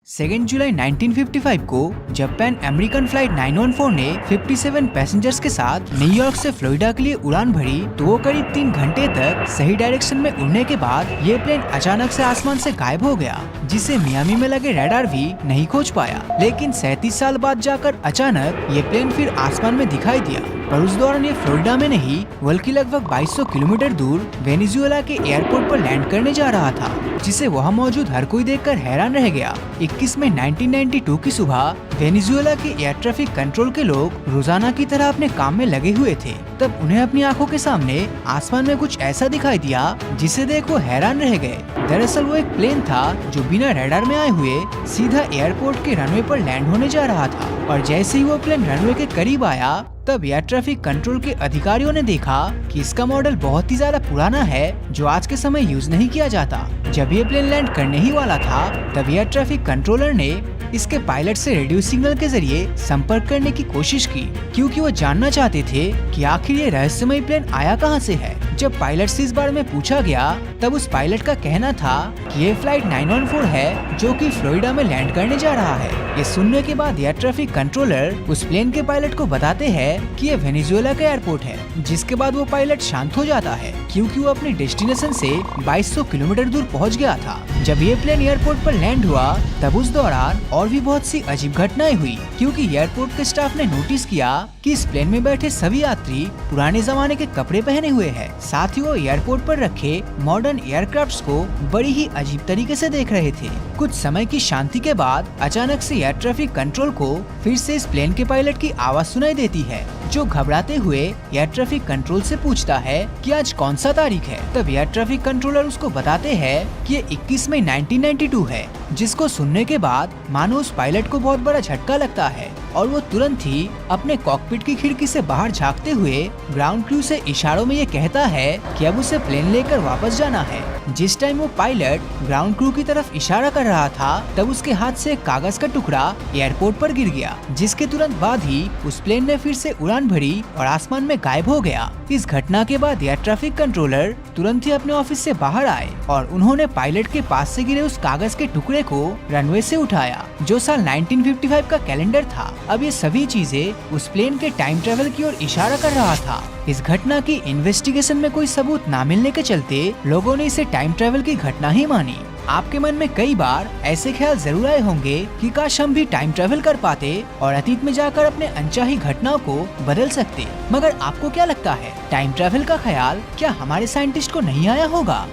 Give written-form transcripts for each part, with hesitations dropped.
2 जुलाई 1955 को जब pan American flight 914 ने 57 पैसेंजर्स के साथ न्यूयॉर्क से फ्लोरिडा के लिए उड़ान भरी तो वो करीब 3 घंटे तक सही डायरेक्शन में उड़ने के बाद ये प्लेन अचानक से आसमान से गायब हो गया, जिसे मियामी में लगे रडार भी नहीं खोज पाया। लेकिन 37 साल बाद जाकर अचानक ये प्लेन फिर आसमान में दिखाई दिया, पर उस दौरान ये फ्लोरिडा में नहीं बल्कि लगभग 2200 किलोमीटर दूर वेनेजुएला के एयरपोर्ट पर लैंड करने जा रहा था, जिसे वहाँ मौजूद हर कोई देखकर हैरान रह गया। 21 मई 1992 की सुबह वेनेजुएला के एयर ट्रैफिक कंट्रोल के लोग रोजाना की तरह अपने काम में लगे हुए थे, तब उन्हें अपनी आंखों के सामने आसमान में कुछ ऐसा दिखाई दिया जिसे देख वो हैरान रह गए। दरअसल वो एक प्लेन था जो बिना रडार में आए हुए सीधा एयरपोर्ट के रनवे पर लैंड होने जा रहा था, और जैसे ही वो प्लेन रनवे के करीब आया तब एयर ट्रैफिक कंट्रोल के अधिकारियों ने देखा कि इसका मॉडल बहुत ही ज्यादा पुराना है जो आज के समय यूज नहीं किया जाता। जब ये प्लेन लैंड करने ही वाला था तब एयर ट्रैफिक कंट्रोलर ने इसके पायलट से रेडियो सिग्नल के जरिए संपर्क करने की कोशिश की, क्योंकि वो जानना चाहते थे कि आखिर ये रहस्यमय प्लेन आया कहां से है। जब पायलट से इस बारे में पूछा गया तब उस पायलट का कहना था कि ये फ्लाइट 914 है जो कि फ्लोरिडा में लैंड करने जा रहा है। ये सुनने के बाद एयर ट्रैफिक कंट्रोलर उस प्लेन के पायलट को बताते हैं कि ये वेनेजुएला का एयरपोर्ट है, जिसके बाद वो पायलट शांत हो जाता है क्योंकि वो अपने डेस्टिनेशन से 2200 किलोमीटर दूर पहुंच गया था। जब ये प्लेन एयरपोर्ट पर लैंड हुआ तब उस दौरान और भी बहुत सी अजीब घटनाएं हुई, क्योंकि एयरपोर्ट के स्टाफ ने नोटिस किया कि इस प्लेन में बैठे सभी यात्री पुराने जमाने के कपड़े पहने हुए हैं। साथ ही वो एयरपोर्ट पर रखे मॉडर्न एयरक्राफ्ट्स को बड़ी ही अजीब तरीके से देख रहे थे। कुछ समय की शांति के बाद अचानक से एयर ट्रैफिक कंट्रोल को फिर से इस प्लेन के पायलट की आवाज सुनाई देती है, जो घबराते हुए एयर ट्रैफिक कंट्रोल से पूछता है कि आज कौन सा तारीख है। तब एयर ट्रैफिक कंट्रोलर उसको बताते हैं कि ये 21 मई 1992 है, जिसको सुनने के बाद मानो उस पायलट को बहुत बड़ा झटका लगता है और वो तुरंत ही अपने कॉकपिट की खिड़की से बाहर झांकते हुए ग्राउंड क्रू से इशारों में ये कहता है कि अब उसे प्लेन लेकर वापस जाना है। जिस टाइम वो पायलट ग्राउंड क्रू की तरफ इशारा कर रहा था तब उसके हाथ से एक कागज का टुकड़ा एयरपोर्ट पर गिर गया, जिसके तुरंत बाद ही उस प्लेन ने फिर से उड़ान भरी और आसमान में गायब हो गया। इस घटना के बाद एयर ट्रैफिक कंट्रोलर तुरंत ही अपने ऑफिस से बाहर आए और उन्होंने पायलट के पास से गिरे उस कागज के टुकड़े को रनवे से उठाया, जो साल 1955 का कैलेंडर था। अब ये सभी चीजें उस प्लेन के टाइम ट्रेवल की ओर इशारा कर रहा था। इस घटना की इन्वेस्टिगेशन में कोई सबूत न मिलने के चलते लोगों ने इसे टाइम ट्रेवल की घटना ही मानी। आपके मन में कई बार ऐसे ख्याल जरूर आए होंगे कि काश हम भी टाइम ट्रेवल कर पाते और अतीत में जाकर अपने अनचाही घटनाओं को बदल सकते। मगर आपको क्या लगता है, टाइम ट्रेवल का ख्याल क्या हमारे साइंटिस्ट को नहीं आया होगा?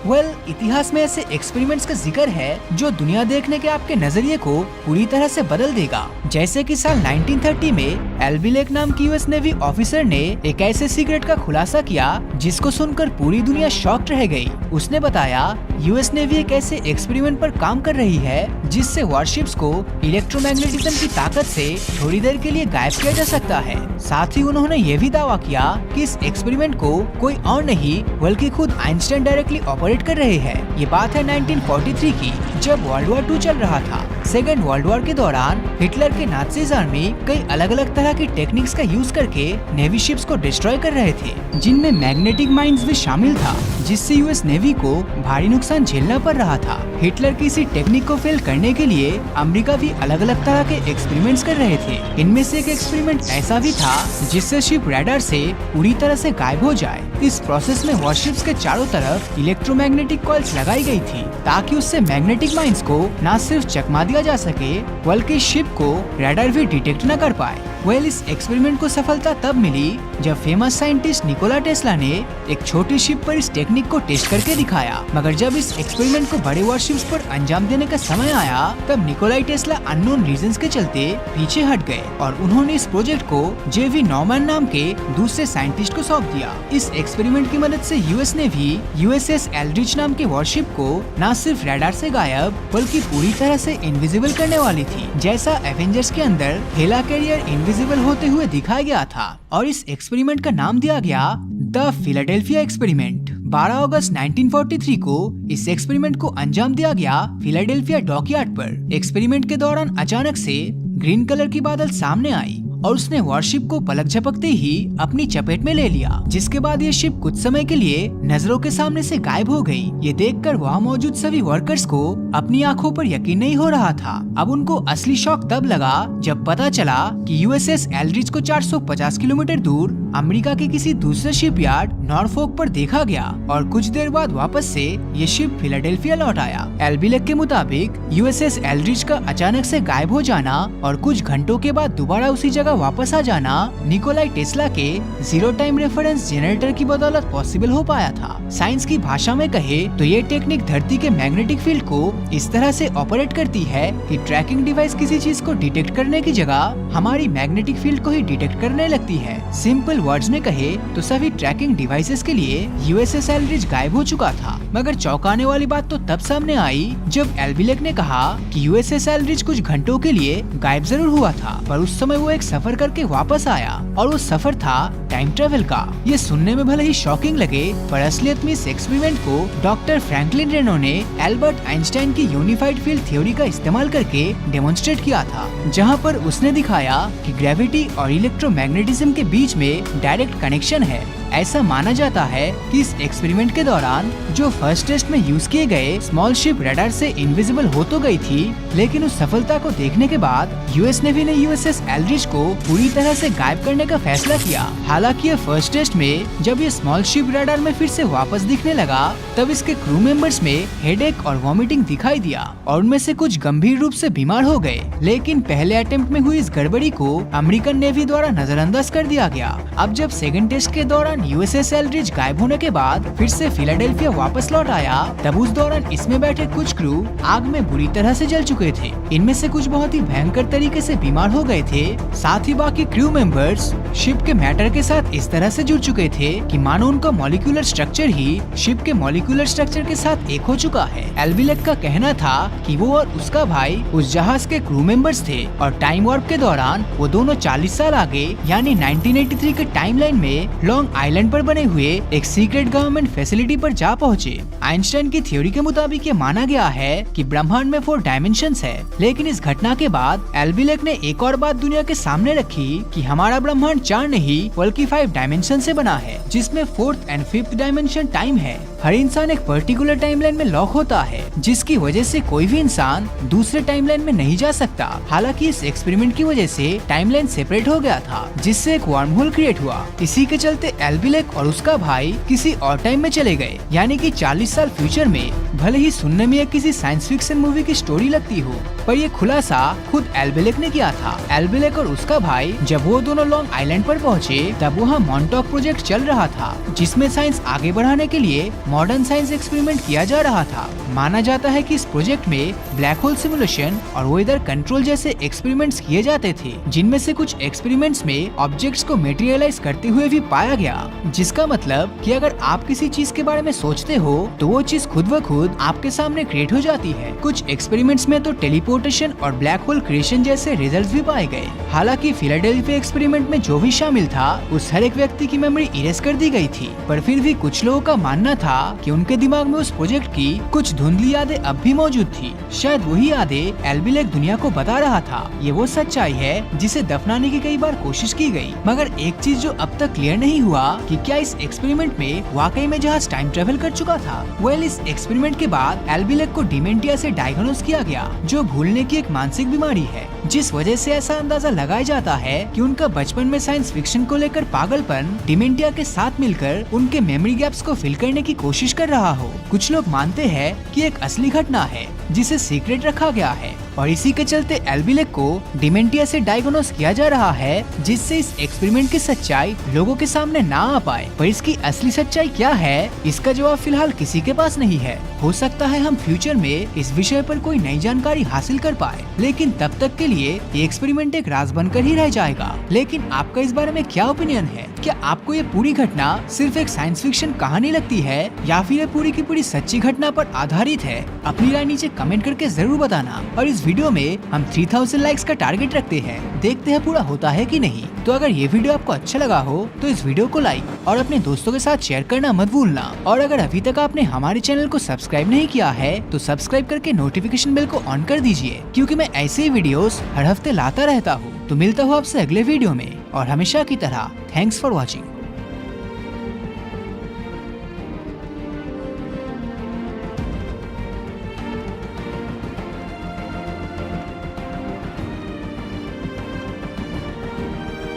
इतिहास में ऐसे एक्सपेरिमेंट्स का जिक्र है जो दुनिया देखने के आपके नजरिए को पूरी तरह से बदल देगा। जैसे कि साल 1930 में एल्वी लेक नाम की यूएस नेवी ऑफिसर ने एक ऐसे सीक्रेट का खुलासा किया जिसको सुनकर पूरी दुनिया शॉक्ड रह गई। उसने बताया यूएस नेवी एक ऐसे एक्सपेरिमेंट पर काम कर रही है जिससे वॉरशिप्स को इलेक्ट्रोमैग्नेटिज्म की ताकत से थोड़ी देर के लिए गायब किया जा सकता है। साथ ही उन्होंने ये भी दावा किया कि इस एक्सपेरिमेंट को कोई और नहीं बल्कि खुद आइंस्टाइन डायरेक्टली ऑपरेट कर रहे हैं। ये बात है 1943 की, जब वर्ल्ड वॉर 2 चल रहा था। सेकेंड वर्ल्ड वॉर के दौरान हिटलर के नाज़ीज़ आर्मी कई अलग अलग तरह की टेक्निक्स का यूज करके नेवी शिप्स को डिस्ट्रॉय कर रहे थे, जिनमें मैग्नेटिक माइंस भी शामिल था, जिससे यूएस नेवी को भारी नुकसान झेलना पड़ रहा था। हिटलर की इसी टेक्निक को फेल करने के लिए अमेरिका भी अलग अलग तरह के एक्सपेरिमेंट्स कर रहे थे। इनमें से एक एक्सपेरिमेंट ऐसा भी था जिससे शिप रडार से पूरी तरह से गायब हो जाए। इस प्रोसेस में वॉरशिप्स के चारों तरफ इलेक्ट्रोमैग्नेटिक कॉइल्स लगाई गई थी ताकि उससे मैग्नेटिक माइंस को न सिर्फ चकमा दिया जा सके बल्कि शिप को रडार भी डिटेक्ट न कर पाए। इस एक्सपेरिमेंट को सफलता तब मिली जब फेमस साइंटिस्ट निकोला टेस्ला ने एक छोटी शिप पर इस टेक्निक को टेस्ट करके दिखाया। मगर जब इस एक्सपेरिमेंट को बड़े वॉरशिप्स पर अंजाम देने का समय आया तब निकोलाई टेस्ला अननोन रीजंस के चलते पीछे हट गए और उन्होंने इस प्रोजेक्ट को जेवी नॉर्मन नाम के दूसरे साइंटिस्ट को सौंप दिया। इस एक्सपेरिमेंट की मदद से यूएस नेवी यूएसएस एल्ड्रिच नाम के वॉरशिप को न सिर्फ रडार से गायब बल्कि पूरी तरह से इनविजिबल करने वाली थी, जैसा एवेंजर्स के अंदर हेला कैरियर इनविजिबल होते हुए दिखाया गया था। और इस एक्सपेरिमेंट का नाम दिया गया द फिलाडेल्फिया एक्सपेरिमेंट। 12 अगस्त 1943 को इस एक्सपेरिमेंट को अंजाम दिया गया फिलाडेल्फिया डॉकयार्ड पर। एक्सपेरिमेंट के दौरान अचानक से ग्रीन कलर की बादल सामने आई और उसने वॉरशिप को पलक झपकते ही अपनी चपेट में ले लिया, जिसके बाद ये शिप कुछ समय के लिए नजरों के सामने से गायब हो गई। ये देखकर वहाँ मौजूद सभी वर्कर्स को अपनी आंखों पर यकीन नहीं हो रहा था। अब उनको असली शॉक तब लगा जब पता चला कि यूएसएस एल्ड्रिच को 450 किलोमीटर दूर अमेरिका के किसी दूसरे शिपयार्ड नॉरफोक पर देखा गया और कुछ देर बाद वापस से ये शिप फिलाडेल्फिया लौट आया। एल्बिलेक के मुताबिक यूएसएस एल्ड्रिच का अचानक से गायब हो जाना और कुछ घंटों के बाद दोबारा उसी जगह वापस आ जाना निकोलाई टेस्ला के जीरो टाइम रेफरेंस जनरेटर की बदौलत पॉसिबल हो पाया था। साइंस की भाषा में कहे तो ये टेक्निक धरती के मैग्नेटिक फील्ड को इस तरह से ऑपरेट करती है कि ट्रैकिंग डिवाइस किसी चीज को डिटेक्ट करने की जगह हमारी मैग्नेटिक फील्ड को ही डिटेक्ट करने लगती है। सिंपल वर्ड्स में कहे तो सभी ट्रैकिंग डिवाइसेस के लिए यूएसएस एल्ड्रिच गायब हो चुका था। मगर चौंकाने वाली बात तो तब सामने आई जब एल्बिलेक ने कहा कि यूएसएस एल्ड्रिच कुछ घंटों के लिए गायब जरूर हुआ था, पर उस समय वो एक सफर करके वापस आया और वो सफर था टाइम ट्रेवल का। ये सुनने में भले ही शॉकिंग लगे, पर असलियत में इस एक्सपेरिमेंट को डॉक्टर फ्रैंकलिन रेनो ने एल्बर्ट आइंस्टाइन की यूनिफाइड फील्ड थ्योरी का इस्तेमाल करके डेमोन्स्ट्रेट किया था, जहाँ पर उसने दिखाया कि ग्रेविटी और इलेक्ट्रोमैग्नेटिज्म के बीच में डायरेक्ट कनेक्शन है। ऐसा माना जाता है कि इस एक्सपेरिमेंट के दौरान जो फर्स्ट टेस्ट में यूज किए गए स्मॉल शिप रडार से इनविजिबल हो तो गई थी, लेकिन उस सफलता को देखने के बाद यूएस नेवी ने यूएसएस एल्ड्रिच को पूरी तरह से गायब करने का फैसला किया। हालांकि ये फर्स्ट टेस्ट में जब ये स्मॉल शिप रडार में फिर से वापस दिखने लगा, तब इसके क्रू मेंबर्स में हेडेक और वॉमिटिंग दिखाई दिया और उनमें से कुछ गंभीर रूप से बीमार हो गए। लेकिन पहले अटेम्प्ट में हुई इस गड़बड़ी को अमेरिकन नेवी द्वारा नजरअंदाज कर दिया गया। अब जब सेकंड टेस्ट के दौरान यूएसएस एल्ड्रिच गायब होने के बाद फिर से फिलाडेल्फिया वापस लौट आया, तब उस दौरान इसमें बैठे कुछ क्रू आग में बुरी तरह से जल चुके थे। इनमें से कुछ बहुत ही भयंकर तरीके से बीमार हो गए थे। साथ ही बाकी क्रू मेंबर्स शिप के मैटर के साथ इस तरह से जुड़ चुके थे कि मानो उनका मॉलिक्यूलर स्ट्रक्चर ही शिप के मॉलिक्यूलर स्ट्रक्चर के साथ एक हो चुका है। एल्बिलेक का कहना था कि वो और उसका भाई उस जहाज के क्रू मेंबर्स थे और टाइम वार्प के दौरान वो दोनों 40 साल आगे यानी 1983 के टाइमलाइन में लॉन्ग आइलैंड पर बने हुए एक सीक्रेट गवर्नमेंट फैसिलिटी पर जा पहुंचे। आइंस्टाइन की थ्योरी के मुताबिक ये माना गया है कि ब्रह्मांड में 4 डायमेंशंस है, लेकिन इस घटना के बाद एल्बिलेक ने एक और बात दुनिया के सामने रखी कि हमारा ब्रह्मांड 4 नहीं बल्कि 5 डायमेंशन से बना है, जिसमें 4th and 5th dimension time है। हर इंसान एक पर्टिकुलर टाइमलाइन में लॉक होता है, जिसकी वजह से कोई भी इंसान दूसरे टाइमलाइन में नहीं जा सकता। हालांकि इस एक्सपेरिमेंट की वजह से टाइमलाइन सेपरेट हो गया था, जिससे एक वर्म होल क्रिएट हुआ। इसी के चलते एल्बिलेक और उसका भाई किसी और टाइम में चले गए, यानी कि 40 साल फ्यूचर में। भले ही सुनने में किसी साइंस फिक्शन मूवी की स्टोरी लगती हो, पर ये खुलासा खुद एल्बिलेक ने किया था। एल्बिलेक और उसका भाई जब वो दोनों लॉन्ग आइलैंड पर पहुंचे, तब वहाँ मॉन्टॉक प्रोजेक्ट चल रहा था, जिसमें साइंस आगे बढ़ाने के लिए मॉडर्न साइंस एक्सपेरिमेंट किया जा रहा था। माना जाता है कि इस प्रोजेक्ट में ब्लैक होल सिमुलेशन और वेदर कंट्रोल जैसे एक्सपेरिमेंट्स किए जाते थे, जिनमें से कुछ एक्सपेरिमेंट्स में ऑब्जेक्ट्स को मेटेरियलाइज करते हुए भी पाया गया, जिसका मतलब कि अगर आप किसी चीज के बारे में सोचते हो तो वो चीज खुद ब खुद आपके सामने क्रिएट हो जाती है। कुछ एक्सपेरिमेंट्स में तो टेलीपोर्टेशन और ब्लैक होल क्रिएशन जैसे रिजल्ट्स भी पाए गए। हालांकि फिलाडेल्फिया एक्सपेरिमेंट में जो भी शामिल था, उस हर एक व्यक्ति की मेमोरी इरेज कर दी गई थी, पर फिर भी कुछ लोगों का मानना था कि उनके दिमाग में उस प्रोजेक्ट की कुछ धुंधली यादें अब भी मौजूद थी। शायद वही यादें एल्बिलेक दुनिया को बता रहा था। ये वो सच्चाई है जिसे दफनाने की कई बार कोशिश की गई, मगर एक चीज जो अब तक क्लियर नहीं हुआ कि क्या इस एक्सपेरिमेंट में वाकई में जहाज टाइम ट्रेवल कर चुका था। इस एक्सपेरिमेंट के बाद एल्बिलेक को डिमेंटिया से डायग्नोस किया गया, जो भूलने की एक मानसिक बीमारी है, जिस वजह से ऐसा अंदाजा लगाया जाता है कि उनका बचपन में साइंस फिक्शन को लेकर पागलपन डिमेंटिया के साथ मिलकर उनके मेमोरी गैप्स को फिल करने की कोशिश कर रहा हो। कुछ लोग मानते हैं कि एक असली घटना है जिसे सीक्रेट रखा गया है, और इसी के चलते एल्बिलेक को डिमेंटिया से डायग्नोस किया जा रहा है, जिससे इस एक्सपेरिमेंट की सच्चाई लोगों के सामने ना आ पाए। पर इसकी असली सच्चाई क्या है, इसका जवाब फिलहाल किसी के पास नहीं है। हो सकता है हम फ्यूचर में इस विषय पर कोई नई जानकारी हासिल कर पाए, लेकिन तब तक के लिए ये एक्सपेरिमेंट एक राज बनकर ही रह जाएगा। लेकिन आपका इस बारे में क्या ओपिनियन है? क्या आपको ये पूरी घटना सिर्फ एक साइंस फिक्शन कहानी लगती है, या फिर ये पूरी की पूरी सच्ची घटना पर आधारित है? अपनी राय नीचे कमेंट करके जरूर बताना। और इस वीडियो में हम 3000 लाइक्स का टारगेट रखते हैं, देखते हैं पूरा होता है कि नहीं। तो अगर ये वीडियो आपको अच्छा लगा हो तो इस वीडियो को लाइक और अपने दोस्तों के साथ शेयर करना मत भूलना। और अगर अभी तक आपने हमारे चैनल को सब्सक्राइब नहीं किया है तो सब्सक्राइब करके नोटिफिकेशन बेल को ऑन कर दीजिए, क्योंकि मैं ऐसे ही वीडियोस हर हफ्ते लाता रहता हूँ। तो तो मिलता हूँ आपसे अगले वीडियो में, और हमेशा की तरह थैंक्स फॉर वॉचिंग।